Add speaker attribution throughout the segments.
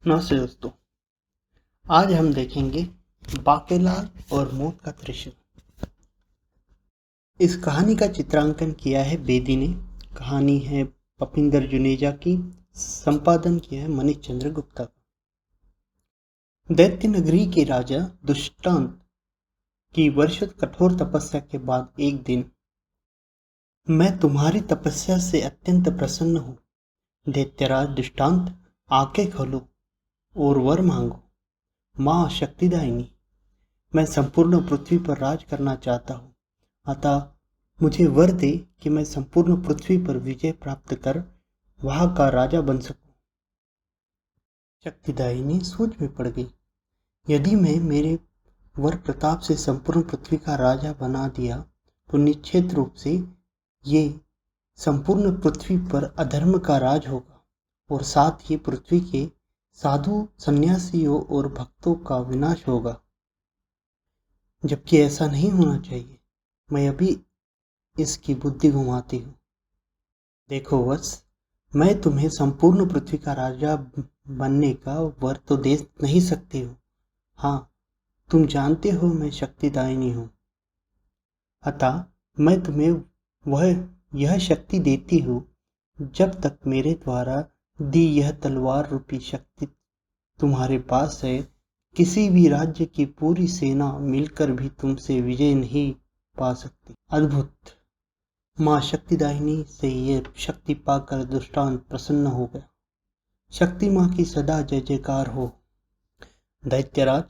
Speaker 1: नमस्ते दोस्तों। आज हम देखेंगे बाकेलाल और मौत का दृश्य। इस कहानी का चित्रांकन किया है बेदी ने। कहानी है पपिंदर जुनेजा की। संपादन किया है मनीष चंद्र गुप्ता का। दैत्य नगरी के राजा दुष्टांत की वर्षों कठोर तपस्या के बाद एक दिन, मैं तुम्हारी तपस्या से अत्यंत प्रसन्न हूँ दैत्यराज दुष्टांत, आंखें खोलो और वर मांगो। माँ शक्तिदायिनी, मैं संपूर्ण पृथ्वी पर राज करना चाहता हूँ, अतः मुझे वर दे कि मैं संपूर्ण पृथ्वी पर विजय प्राप्त कर वहां का राजा बन सकूं। शक्तिदायिनी सोच में पड़ गई। यदि मैं मेरे वर प्रताप से संपूर्ण पृथ्वी का राजा बना दिया तो निश्चित रूप से ये संपूर्ण पृथ्वी पर अधर्म का राज होगा और साथ ही पृथ्वी के साधु सन्यासियों और भक्तों का विनाश होगा, जबकि ऐसा नहीं होना चाहिए। मैं अभी इसकी बुद्धि घुमाती हूँ। देखो वत्स, मैं तुम्हें संपूर्ण पृथ्वी का राजा बनने का वर तो दे नहीं सकती हूँ। हाँ, तुम जानते हो मैं शक्तिदायिनी हूँ, अतः मैं तुम्हें यह शक्ति देती हूँ जब तक मेरे द्वारा दी यह तलवार रूपी शक्ति तुम्हारे पास है, किसी भी राज्य की पूरी सेना मिलकर भी तुमसे विजय नहीं पा सकती। अद्भुत। माँ शक्तिदायिनी से ये शक्ति पाकर दुष्टांत प्रसन्न हो गया। शक्ति माँ की सदा जय जयकार हो। दैत्यराज,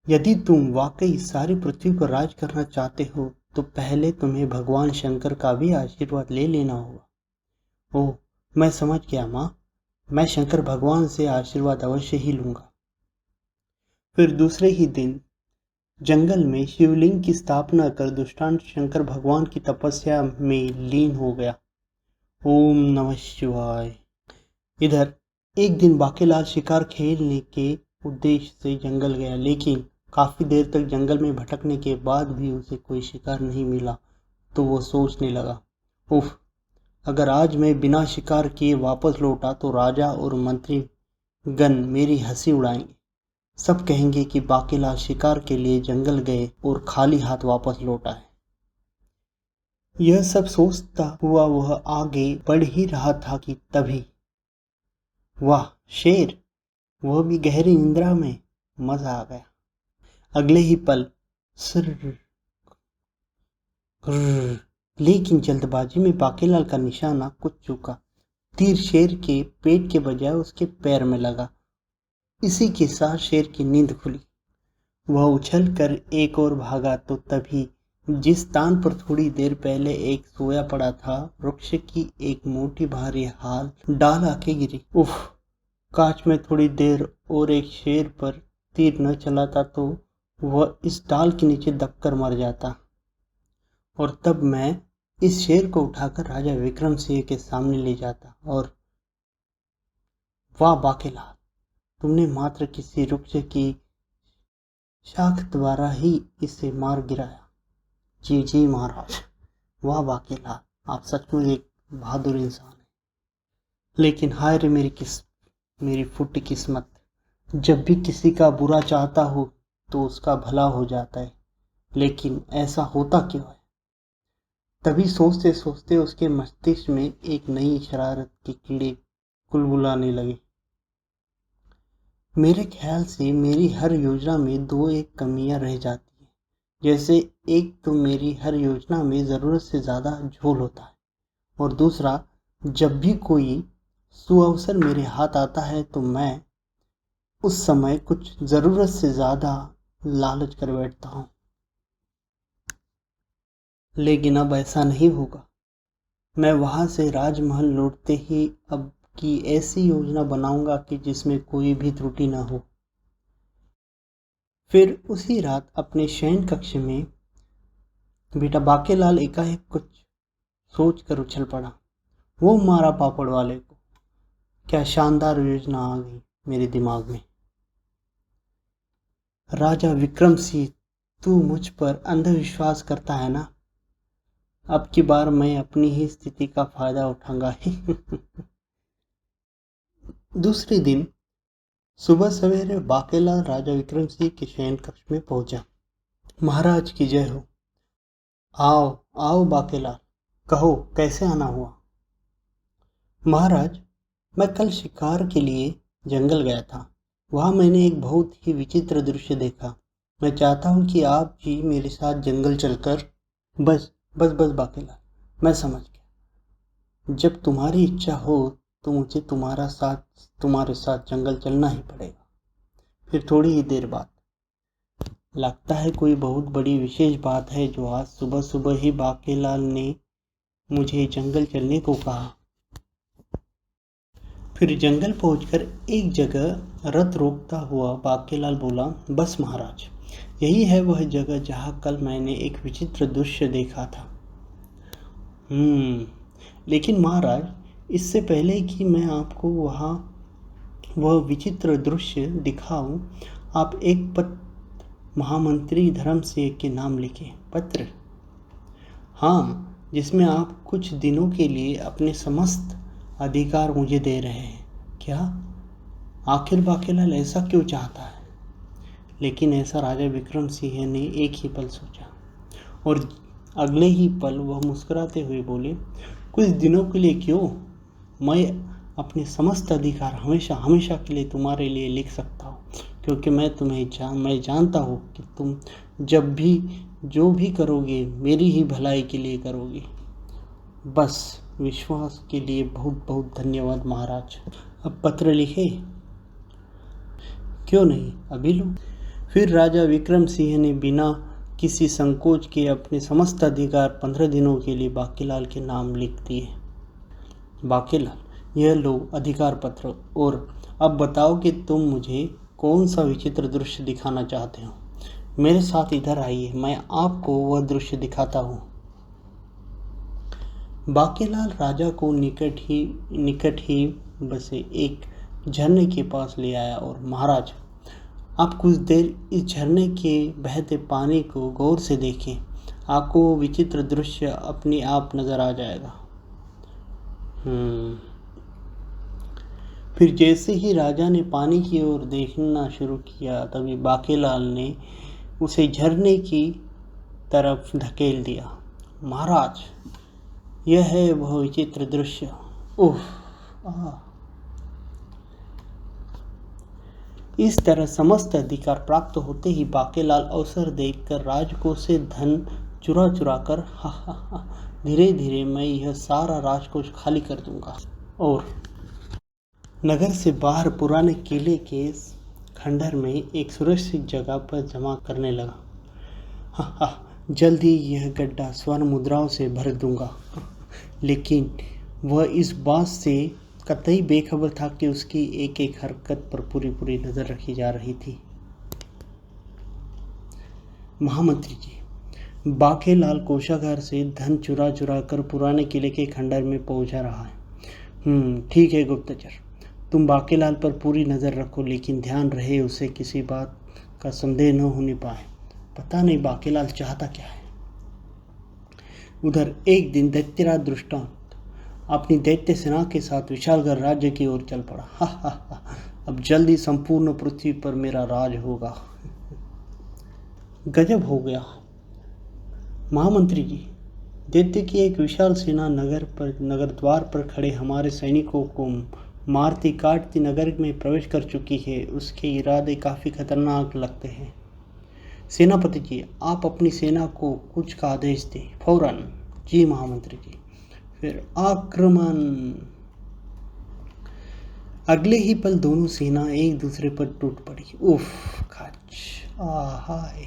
Speaker 1: यदि तुम वाकई सारी पृथ्वी पर राज करना चाहते हो तो पहले तुम्हें भगवान शंकर का भी आशीर्वाद ले लेना होगा। ओह, मैं समझ गया माँ, मैं शंकर भगवान से आशीर्वाद अवश्य ही लूंगा। फिर दूसरे ही दिन जंगल में शिवलिंग की स्थापना कर दुष्टांत शंकर भगवान की तपस्या में लीन हो गया। ओम नमः शिवाय। इधर एक दिन बाकेलाल शिकार खेलने के उद्देश्य से जंगल गया, लेकिन काफी देर तक जंगल में भटकने के बाद भी उसे कोई शिकार नहीं मिला। तो वो सोचने लगा, उफ, अगर आज मैं बिना शिकार किए वापस लौटा तो राजा और मंत्री गण मेरी हंसी उड़ाएंगे। सब कहेंगे कि बाकेलाल शिकार के लिए जंगल गए और खाली हाथ वापस लौटा है। यह सब सोचता हुआ वह आगे बढ़ ही रहा था कि तभी, वाह शेर, वह भी गहरी निद्रा में। मजा आ गया। अगले ही पल सर, लेकिन जल्दबाजी में बाकेलाल का निशाना कुछ चूका। तीर शेर के पेट के बजाय उसके पैर में लगा। इसी के साथ शेर की नींद खुली। वह उछल कर एक और भागा तो तभी जिस स्थान पर थोड़ी देर पहले एक सोया पड़ा था, वृक्ष की एक मोटी भारी हाल डाल आके गिरी। उफ, काश मैं थोड़ी देर और एक शेर पर तीर न चलाता तो वह इस डाल के नीचे दबकर मर जाता, और तब मैं इस शेर को उठाकर राजा विक्रम सिंह के सामने ले जाता और वाह बाकेलाल, तुमने मात्र किसी वृक्ष की शाख द्वारा ही इसे मार गिराया। जी जी महाराज, वाह बाकेलाल, आप सचमुच एक बहादुर इंसान हैं। लेकिन हाय रे मेरी फुटी किस्मत, जब भी किसी का बुरा चाहता हो तो उसका भला हो जाता है, लेकिन ऐसा होता क्यों है? तभी सोचते सोचते उसके मस्तिष्क में एक नई शरारत के कीड़े कुलबुलाने लगे। मेरे ख्याल से मेरी हर योजना में दो एक कमियां रह जाती हैं। जैसे एक तो मेरी हर योजना में ज़रूरत से ज़्यादा झोल होता है, और दूसरा, जब भी कोई सुअवसर मेरे हाथ आता है तो मैं उस समय कुछ ज़रूरत से ज़्यादा लालच कर बैठता हूँ। लेकिन अब ऐसा नहीं होगा। मैं वहां से राजमहल लौटते ही अब की ऐसी योजना बनाऊंगा कि जिसमें कोई भी त्रुटि न हो। फिर उसी रात अपने शयन कक्ष में बेटा बाकेलाल एकाएक कुछ सोच कर उछल पड़ा। वो मारा पापड़ वाले को, क्या शानदार योजना आ गई मेरे दिमाग में। राजा विक्रम सिंह, तू मुझ पर अंधविश्वास करता है ना? अब की बार मैं अपनी ही स्थिति का फायदा उठाऊंगा। दूसरे दिन सुबह सवेरे बाकेलाल राजा विक्रम सिंह के शयन कक्ष में पहुंचा। महाराज की जय हो। आओ आओ बाकेलाल, कहो कैसे आना हुआ। महाराज, मैं कल शिकार के लिए जंगल गया था। वहां मैंने एक बहुत ही विचित्र दृश्य देखा। मैं चाहता हूँ कि आप जी मेरे साथ जंगल चलकर। बस बस बस बाकेलाल, मैं समझ गया। जब तुम्हारी इच्छा हो तो मुझे तुम्हारे साथ जंगल चलना ही पड़ेगा। फिर थोड़ी ही देर बाद, लगता है कोई बहुत बड़ी विशेष बात है जो आज सुबह सुबह ही बाकेलाल ने मुझे जंगल चलने को कहा। फिर जंगल पहुंचकर एक जगह रथ रोकता हुआ बाकेलाल बोला, बस महाराज, यही है वह जगह जहां कल मैंने एक विचित्र दृश्य देखा था। लेकिन महाराज, इससे पहले कि मैं आपको वह विचित्र दृश्य दिखाऊं, आप एक पत्र महामंत्री धर्म सिंह के नाम लिखें। पत्र? हाँ, जिसमें आप कुछ दिनों के लिए अपने समस्त अधिकार मुझे दे रहे हैं। क्या? आखिर बाकेलाल ऐसा क्यों चाहता है? लेकिन ऐसा राजा विक्रम सिंह ने एक ही पल सोचा और अगले ही पल वह मुस्कुराते हुए बोले, कुछ दिनों के लिए क्यों? मैं अपने समस्त अधिकार हमेशा हमेशा के लिए तुम्हारे लिए लिख सकता हूँ, क्योंकि मैं जानता हूँ कि तुम जब भी जो भी करोगे मेरी ही भलाई के लिए करोगे। बस विश्वास के लिए बहुत बहुत धन्यवाद महाराज। अब पत्र लिखे? क्यों नहीं, अभी लो। फिर राजा विक्रम सिंह ने बिना किसी संकोच के अपने समस्त अधिकार 15 दिनों के लिए बाकेलाल के नाम लिख दिए। बाकेलाल, यह लो अधिकार पत्र, और अब बताओ कि तुम मुझे कौन सा विचित्र दृश्य दिखाना चाहते हो। मेरे साथ इधर आइए, मैं आपको वह दृश्य दिखाता हूँ। बाकेलाल राजा को निकट ही बसे एक झरने के पास ले आया और, महाराज, आप कुछ देर इस झरने के बहते पानी को गौर से देखें। आपको वो विचित्र दृश्य अपने आप नजर आ जाएगा। फिर जैसे ही राजा ने पानी की ओर देखना शुरू किया, तभी बाकेलाल ने उसे झरने की तरफ धकेल दिया। महाराज, यह है वह विचित्र दृश्य। उफ! इस तरह समस्त अधिकार प्राप्त होते ही बाकेलाल अवसर देखकर राजकोष से धन चुरा चुरा कर धीरे धीरे मैं यह सारा राजकोष खाली कर दूंगा और नगर से बाहर पुराने किले के खंडहर में एक सुरक्षित जगह पर जमा करने लगा। जल्द ही यह गड्ढा स्वर्ण मुद्राओं से भर दूंगा। लेकिन वह इस बात से कतई बेखबर था कि उसकी एक एक हरकत पर पूरी नजर रखी जा रही थी। महामंत्री जी, बाकेलाल कोषागार से धन चुरा चुरा कर पुराने किले के खंडहर में पहुंचा रहा है। ठीक है गुप्तचर, तुम बाकेलाल पर पूरी नजर रखो, लेकिन ध्यान रहे उसे किसी बात का संदेह न होने पाए। पता नहीं बाकेलाल चाहता क्या है। उधर एक दिन दैत्यराज दृष्टांत अपनी दैत्य सेना के साथ विशालगढ़ राज्य की ओर चल पड़ा। अब जल्दी संपूर्ण पृथ्वी पर मेरा राज होगा। गजब हो गया महामंत्री जी, दैत्य की एक विशाल सेना नगर द्वार पर खड़े हमारे सैनिकों को मारती काटती नगर में प्रवेश कर चुकी है। उसके इरादे काफी खतरनाक लगते हैं। सेनापति जी, आप अपनी सेना को कुछ का आदेश दें फौरन। जी महामंत्री जी। फिर आक्रमण। अगले ही पल दोनों सेना एक दूसरे पर टूट पड़ी। उफ! खच! हाय!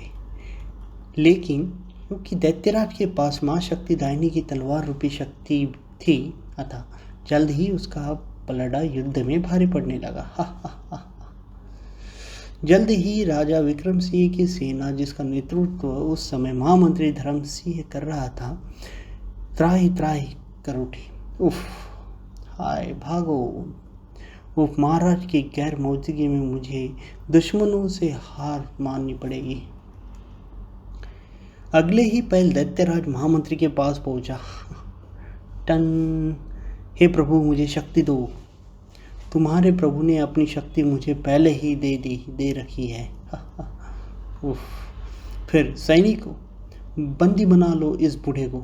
Speaker 1: लेकिन क्योंकि दैत्यराज के पास मां शक्तिदायिनी की तलवार रूपी शक्ति थी, अतः जल्द ही उसका पलड़ा युद्ध में भारी पड़ने लगा। जल्द ही राजा विक्रम सिंह की सेना, जिसका नेतृत्व उस समय महामंत्री धर्म सिंह कर रहा था, त्राही त्राही कर उठी। उफ! हाय! भागो! उफ! महाराज की गैर मौजूदगी में मुझे दुश्मनों से हार माननी पड़ेगी। अगले ही पल दैत्यराज महामंत्री के पास पहुंचा। टन! हे प्रभु, मुझे शक्ति दो। तुम्हारे प्रभु ने अपनी शक्ति मुझे पहले ही दे रखी है। उफ। फिर सैनिकों, बंदी बना लो इस बूढ़े को।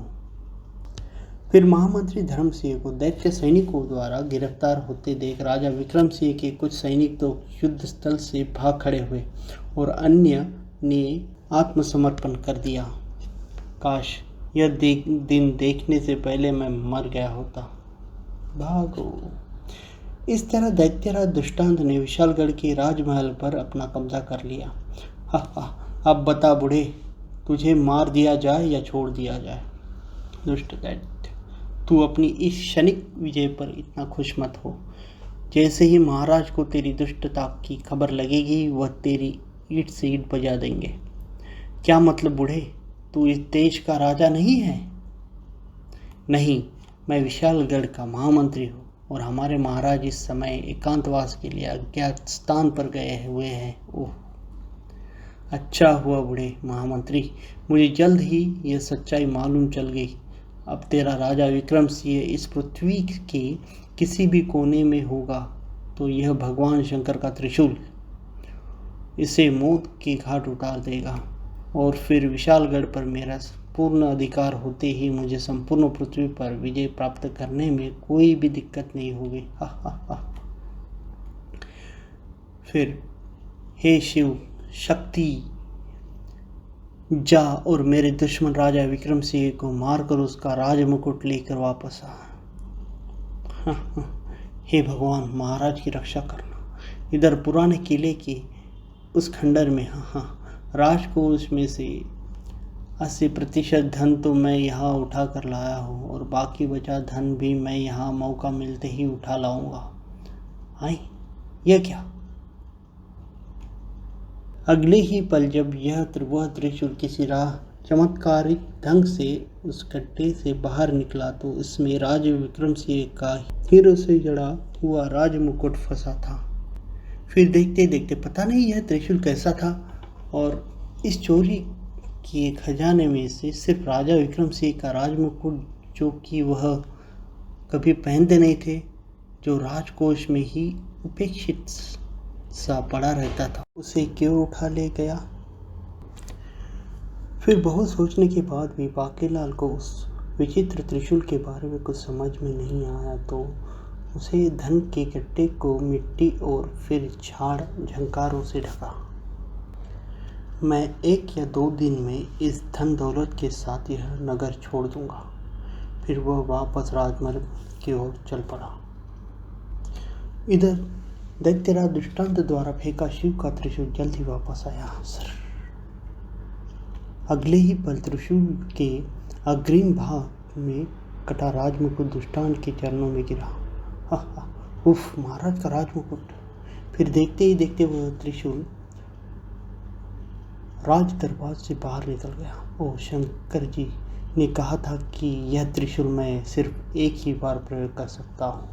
Speaker 1: फिर महामंत्री धर्मसिंह को दैत्य सैनिकों द्वारा गिरफ्तार होते देख राजा विक्रम सिंह के कुछ सैनिक तो युद्ध स्थल से भाग खड़े हुए और अन्य ने आत्मसमर्पण कर दिया। काश यह दिन देखने से पहले मैं मर गया होता। भागो। इस तरह दैत्यराज दुष्टांत ने विशालगढ़ के राजमहल पर अपना कब्जा कर लिया। अब बता बूढ़े, तुझे मार दिया जाए या छोड़ दिया जाए। दुष्ट दैत्य, तू अपनी इस क्षणिक विजय पर इतना खुश मत हो। जैसे ही महाराज को तेरी दुष्टता की खबर लगेगी, वह तेरी ईंट से ईंट बजा देंगे। क्या मतलब बूढ़े, तू इस देश का राजा नहीं है? नहीं, मैं विशालगढ़ का महामंत्री हूँ और हमारे महाराज इस समय एकांतवास के लिए अज्ञात स्थान पर गए हुए हैं। ओह, अच्छा हुआ बूढ़े महामंत्री, मुझे जल्द ही यह सच्चाई मालूम चल गई। अब तेरा राजा विक्रम सिंह इस पृथ्वी के किसी भी कोने में होगा तो यह भगवान शंकर का त्रिशूल इसे मौत के घाट उतार देगा और फिर विशालगढ़ पर मेरा पूर्ण अधिकार होते ही मुझे संपूर्ण पृथ्वी पर विजय प्राप्त करने में कोई भी दिक्कत नहीं होगी। फिर हे शिव शक्ति, जा और मेरे दुश्मन राजा विक्रम सिंह को मारकर उसका राज मुकुट लेकर वापस आ। हे भगवान, महाराज की रक्षा करना। इधर पुराने किले के उस खंडर में राजकोष में से 80% धन तो मैं यहाँ उठा कर लाया हूँ और बाकी बचा धन भी मैं यहाँ मौका मिलते ही उठा लाऊंगा। आई, यह क्या? अगले ही पल जब वह त्रिशूल किसी चमत्कारिक ढंग से उस गड्ढे से बाहर निकला तो इसमें राजा विक्रम सिंह का हीरे से जड़ा हुआ राज मुकुट फंसा था। फिर देखते देखते पता नहीं यह त्रिशूल कैसा था और इस चोरी किए खजाने में से सिर्फ राजा विक्रम सिंह का राज मुकुट, जो कि वह कभी पहनते नहीं थे, जो राजकोष में ही उपेक्षित सा पड़ा रहता था, उसे क्यों उठा ले गया? फिर बहुत सोचने के बाद भी बांकेलाल को उस विचित्र त्रिशूल के बारे में कुछ समझ में नहीं आया तो उसे धन के गड्ढे को मिट्टी और फिर झाड़ झंकारों से ढका। मैं 1 या 2 दिन में इस धन दौलत के साथ यह नगर छोड़ दूंगा। फिर वह वापस राजमहल की ओर चल पड़ा। इधर दैत्यराज दुष्टांत द्वारा फेंका शिव का त्रिशूल जल्द ही वापस आया। अगले ही पल त्रिशूल के अग्रिम भाग में कटा राजमुकुट दुष्टांत के चरणों में गिरा। उफ, महाराज का राजमुकुट। फिर देखते ही देखते वह त्रिशूल राज दरबार से बाहर निकल गया। ओह, शंकर जी ने कहा था कि यह त्रिशूल मैं सिर्फ एक ही बार प्रयोग कर सकता हूँ।